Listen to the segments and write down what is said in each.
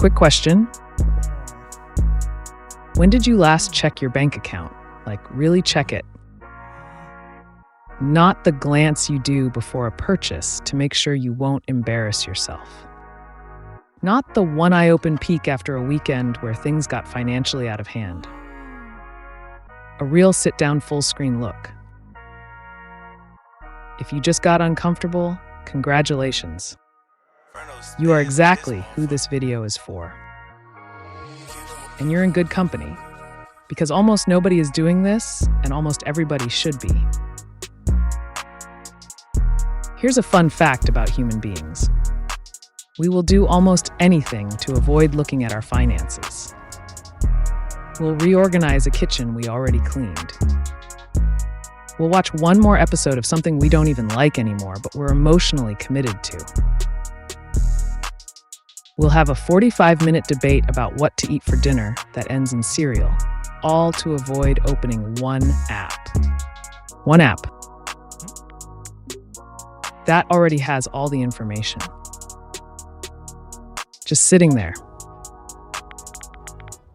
Quick question. When did you last check your bank account? Like, really check it. Not the glance you do before a purchase to make sure you won't embarrass yourself. Not the one-eye-open peek after a weekend where things got financially out of hand. A real sit-down full-screen look. If you just got uncomfortable, congratulations. You are exactly who this video is for. And you're in good company, because almost nobody is doing this, and almost everybody should be. Here's a fun fact about human beings. We will do almost anything to avoid looking at our finances. We'll reorganize a kitchen we already cleaned. We'll watch one more episode of something we don't even like anymore, but we're emotionally committed to. We'll have a 45-minute debate about what to eat for dinner that ends in cereal, all to avoid opening one app. One app. That already has all the information. Just sitting there,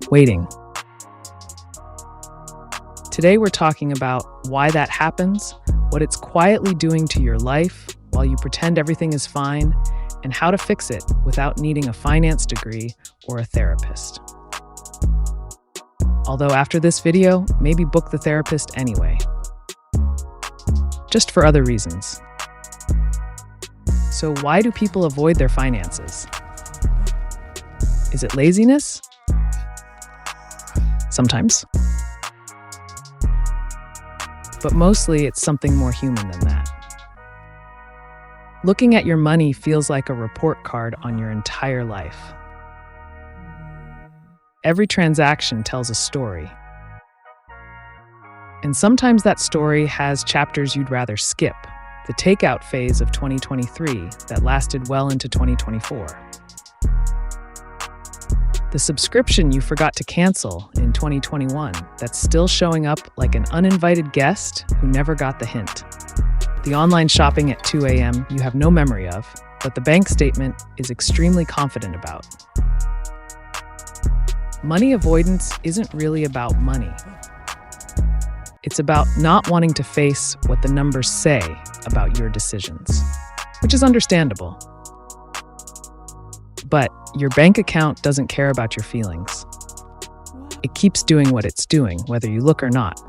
waiting. Today we're talking about why that happens, what it's quietly doing to your life while you pretend everything is fine, and how to fix it without needing a finance degree or a therapist. Although after this video, maybe book the therapist anyway. Just for other reasons. So why do people avoid their finances? Is it laziness? Sometimes. But mostly it's something more human than that. Looking at your money feels like a report card on your entire life. Every transaction tells a story. And sometimes that story has chapters you'd rather skip, the takeout phase of 2023 that lasted well into 2024. The subscription you forgot to cancel in 2021 that's still showing up like an uninvited guest who never got the hint. The online shopping at 2 a.m. you have no memory of, but the bank statement is extremely confident about. Money avoidance isn't really about money. It's about not wanting to face what the numbers say about your decisions, which is understandable. But your bank account doesn't care about your feelings. It keeps doing what it's doing, whether you look or not.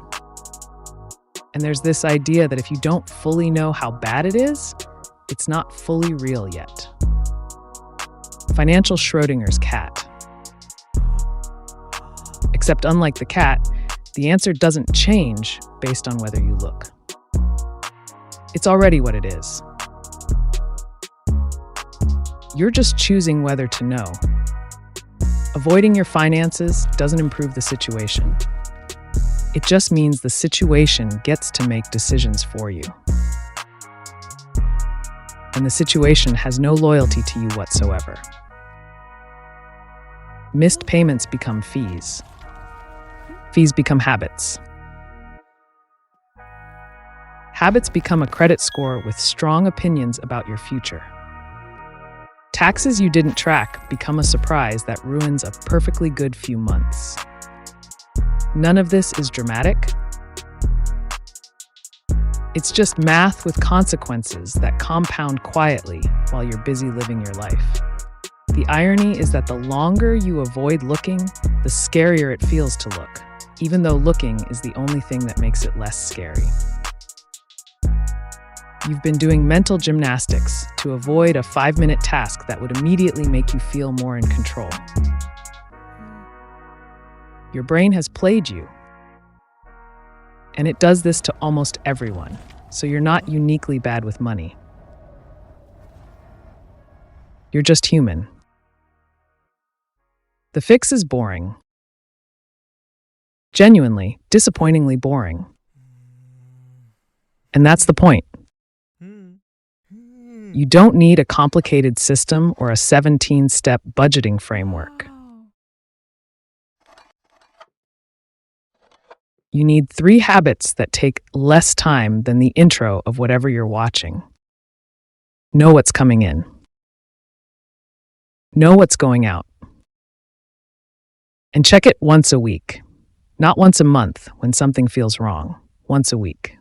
And there's this idea that if you don't fully know how bad it is, it's not fully real yet. Financial Schrodinger's cat. Except unlike the cat, the answer doesn't change based on whether you look. It's already what it is. You're just choosing whether to know. Avoiding your finances doesn't improve the situation. It just means the situation gets to make decisions for you. And the situation has no loyalty to you whatsoever. Missed payments become fees. Fees become habits. Habits become a credit score with strong opinions about your future. Taxes you didn't track become a surprise that ruins a perfectly good few months. None of this is dramatic. It's just math with consequences that compound quietly while you're busy living your life. The irony is that the longer you avoid looking, the scarier it feels to look, even though looking is the only thing that makes it less scary. You've been doing mental gymnastics to avoid a 5-minute task that would immediately make you feel more in control. Your brain has played you. And it does this to almost everyone, so you're not uniquely bad with money. You're just human. The fix is boring. Genuinely, disappointingly boring. And that's the point. You don't need a complicated system or a 17-step budgeting framework. You need 3 habits that take less time than the intro of whatever you're watching. Know what's coming in. Know what's going out. And check it once a week, not once a month when something feels wrong. Once a week.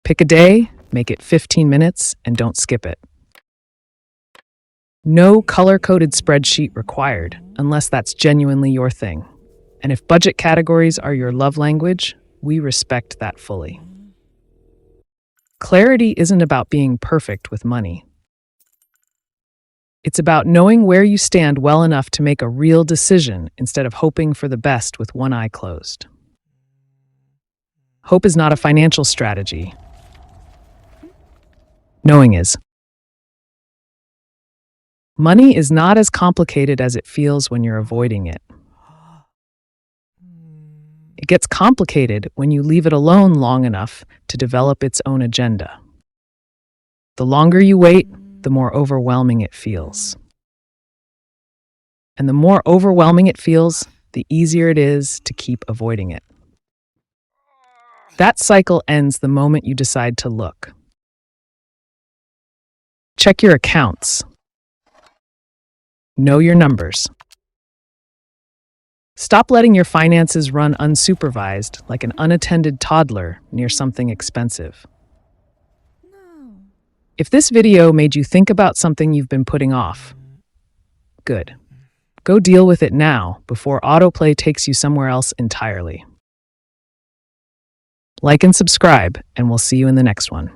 Pick a day, make it 15 minutes, and don't skip it. No color-coded spreadsheet required, unless that's genuinely your thing. And if budget categories are your love language, we respect that fully. Clarity isn't about being perfect with money. It's about knowing where you stand well enough to make a real decision instead of hoping for the best with one eye closed. Hope is not a financial strategy. Knowing is. Money is not as complicated as it feels when you're avoiding it. It gets complicated when you leave it alone long enough to develop its own agenda. The longer you wait, the more overwhelming it feels. And the more overwhelming it feels, the easier it is to keep avoiding it. That cycle ends the moment you decide to look. Check your accounts. Know your numbers. Stop letting your finances run unsupervised like an unattended toddler near something expensive. If this video made you think about something you've been putting off, good. Go deal with it now before autoplay takes you somewhere else entirely. Like and subscribe, and we'll see you in the next one.